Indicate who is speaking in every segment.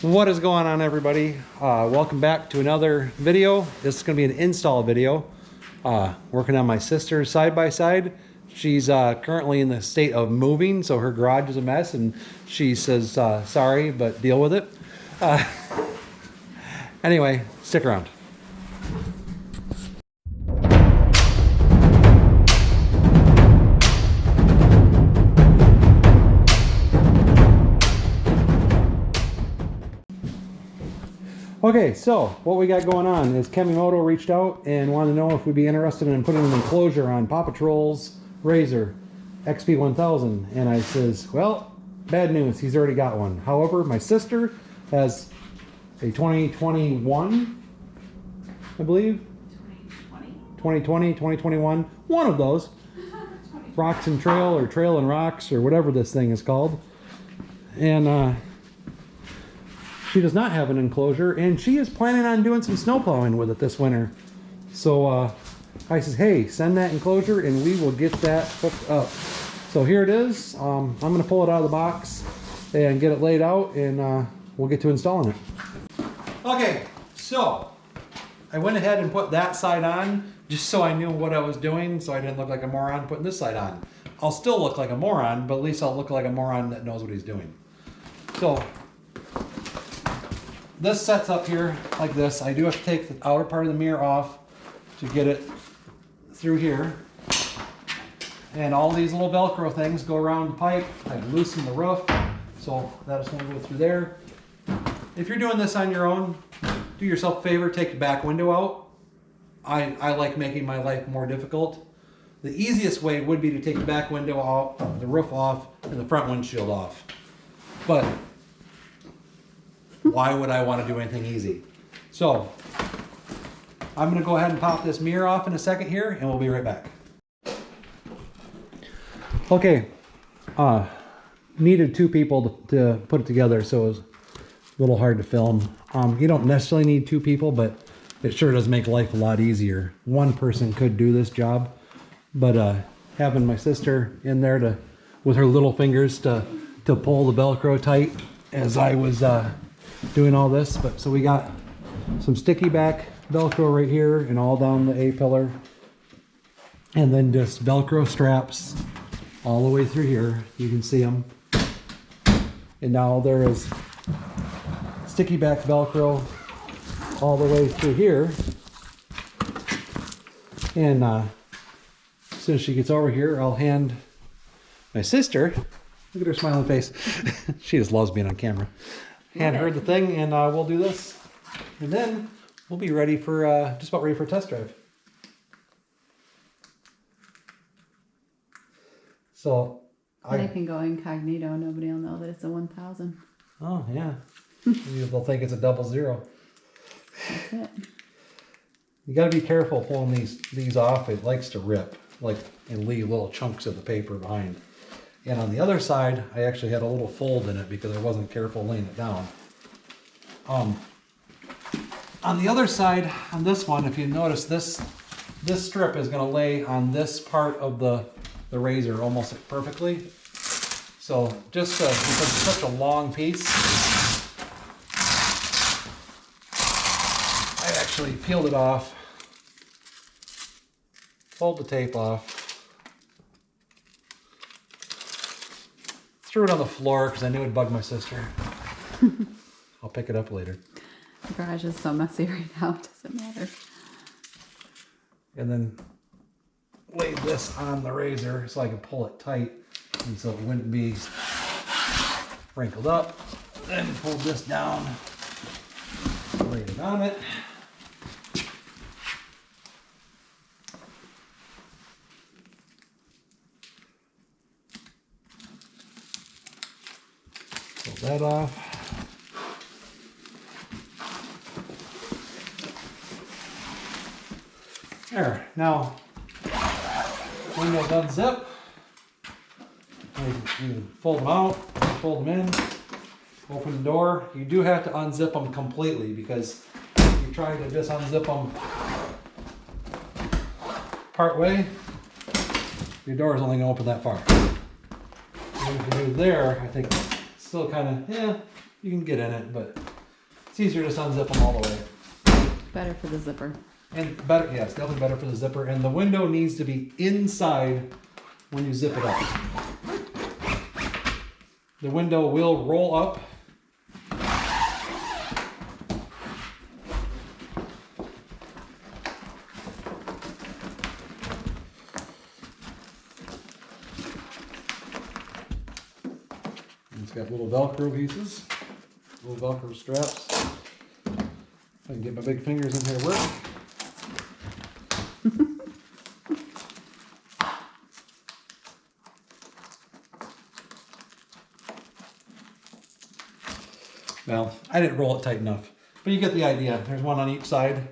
Speaker 1: What is going on, everybody? Welcome back to another video. This is going to be an install video. Working on my sister's side-by-side. She's currently in the state of moving, so her garage is a mess, and she says sorry, but deal with it. Anyway, stick around. Okay, so what we got going on is Kemimoto reached out and wanted to know if we'd be interested in putting an enclosure on Paw Patrol's Razor XP1000. And I says, well, bad news, he's already got one. However, my sister has a 2021, I believe. 2020, 2021, one of those. Rocks and Trail, or Trail and Rocks, or whatever this thing is called. And she does not have an enclosure, and she is planning on doing some snow plowing with it this winter. So I says, hey, send that enclosure and we will get that hooked up. So here it is. I'm going to pull it out of the box and get it laid out, and we'll get to installing it. Okay, so I went ahead and put that side on just so I knew what I was doing, so I didn't look like a moron putting this side on. I'll still look like a moron, but at least I'll look like a moron that knows what he's doing. So this sets up here like this. I do have to take the outer part of the mirror off to get it through here. And all these little Velcro things go around the pipe. I loosen the roof, so that's going to go through there. If you're doing this on your own, do yourself a favor, take the back window out. I like making my life more difficult. The easiest way would be to take the back window out, the roof off, and the front windshield off. But why would I want to do anything easy? So I'm going to go ahead and pop this mirror off in a second here, and we'll be right back. Okay, needed two people to put it together, so it was a little hard to film. You don't necessarily need two people, but it sure does make life a lot easier. One person could do this job, but having my sister in there with her little fingers to pull the Velcro tight as I was doing all this. But so we got some sticky back Velcro right here and all down the A-pillar, and then just Velcro straps all the way through here. You can see them. And now there is sticky back Velcro all the way through here. And as soon as she gets over here, I'll hand my sister, look at her smiling face. She just loves being on camera. Hand her the thing, and we'll do this, and then we'll be ready for just about ready for a test drive. So
Speaker 2: I can go incognito. Nobody will know that it's a 1000.
Speaker 1: Oh yeah, maybe they'll think it's a 00.
Speaker 2: That's it.
Speaker 1: You got to be careful pulling these off. It likes to rip, and leave little chunks of the paper behind. And on the other side, I actually had a little fold in it because I wasn't careful laying it down. On the other side, on this one, if you notice, this strip is going to lay on this part of the razor almost perfectly. So just because it's such a long piece, I actually peeled it off, pulled the tape off, threw it on the floor because I knew it'd bug my sister. I'll pick it up later.
Speaker 2: The garage is so messy right now, it doesn't matter.
Speaker 1: And then laid this on the razor so I could pull it tight and so it wouldn't be wrinkled up. Then pulled this down, laid it on it. Pull that off. There. Now, windows unzip. You can fold them out, fold them in, open the door. You do have to unzip them completely because if you try to just unzip them part way, your door is only going to open that far. What you can do there, I think, still kind of, yeah, you can get in it, but It's easier to just unzip them all the way.
Speaker 2: Better for the zipper.
Speaker 1: And better, yes, definitely better for the zipper. And the window needs to be inside when you zip it up. The window will roll up. It's got little Velcro pieces, little Velcro straps. If I can get my big fingers in here to work. Well, I didn't roll it tight enough, but you get the idea. There's one on each side,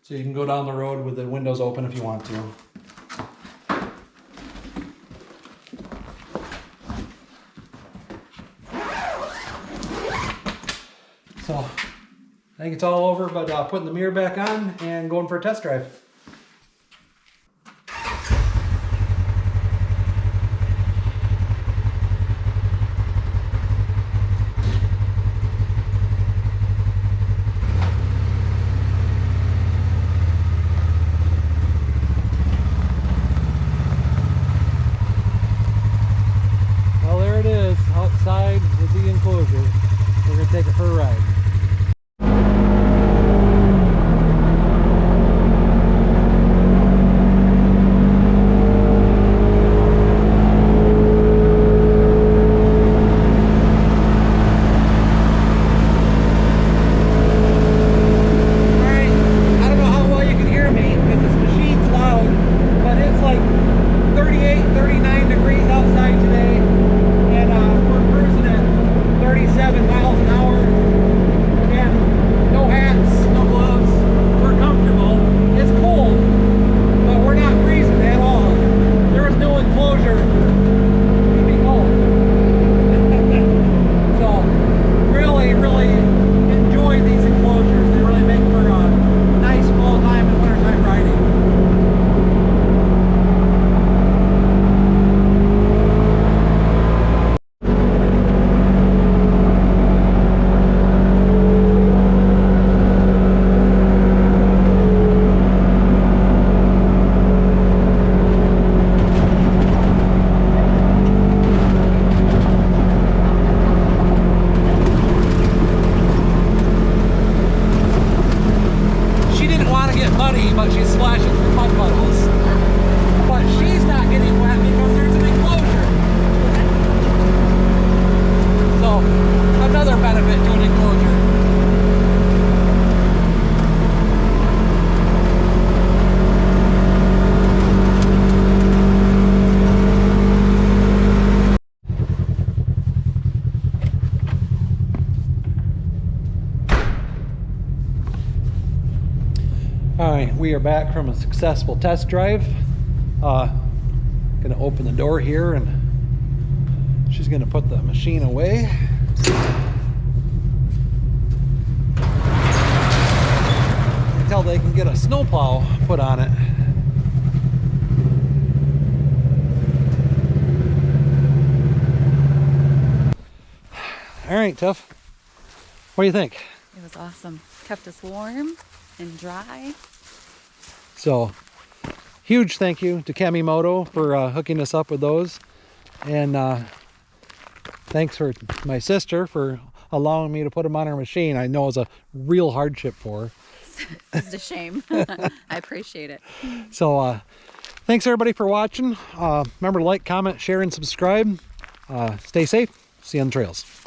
Speaker 1: so you can go down the road with the windows open if you want to. So, I think it's all over, but putting the mirror back on and going for a test drive. Well, there it is, outside is the enclosure. We're going to take it for a ride. But she's splashing through mud puddles. But she's not getting wet because there's an enclosure. So, another benefit to an enclosure. Alright, we are back from a successful test drive. Gonna open the door here and she's gonna put the machine away. Until they can get a snowplow put on it. Alright, Tiff. What do you think?
Speaker 2: It was awesome. Kept us warm and dry.
Speaker 1: So, huge thank you to Kemimoto for hooking us up with those. And thanks for my sister for allowing me to put them on her machine. I know it was a real hardship for her.
Speaker 2: It's a shame. I appreciate it.
Speaker 1: So, thanks everybody for watching. Remember to like, comment, share, and subscribe. Stay safe. See you on the trails.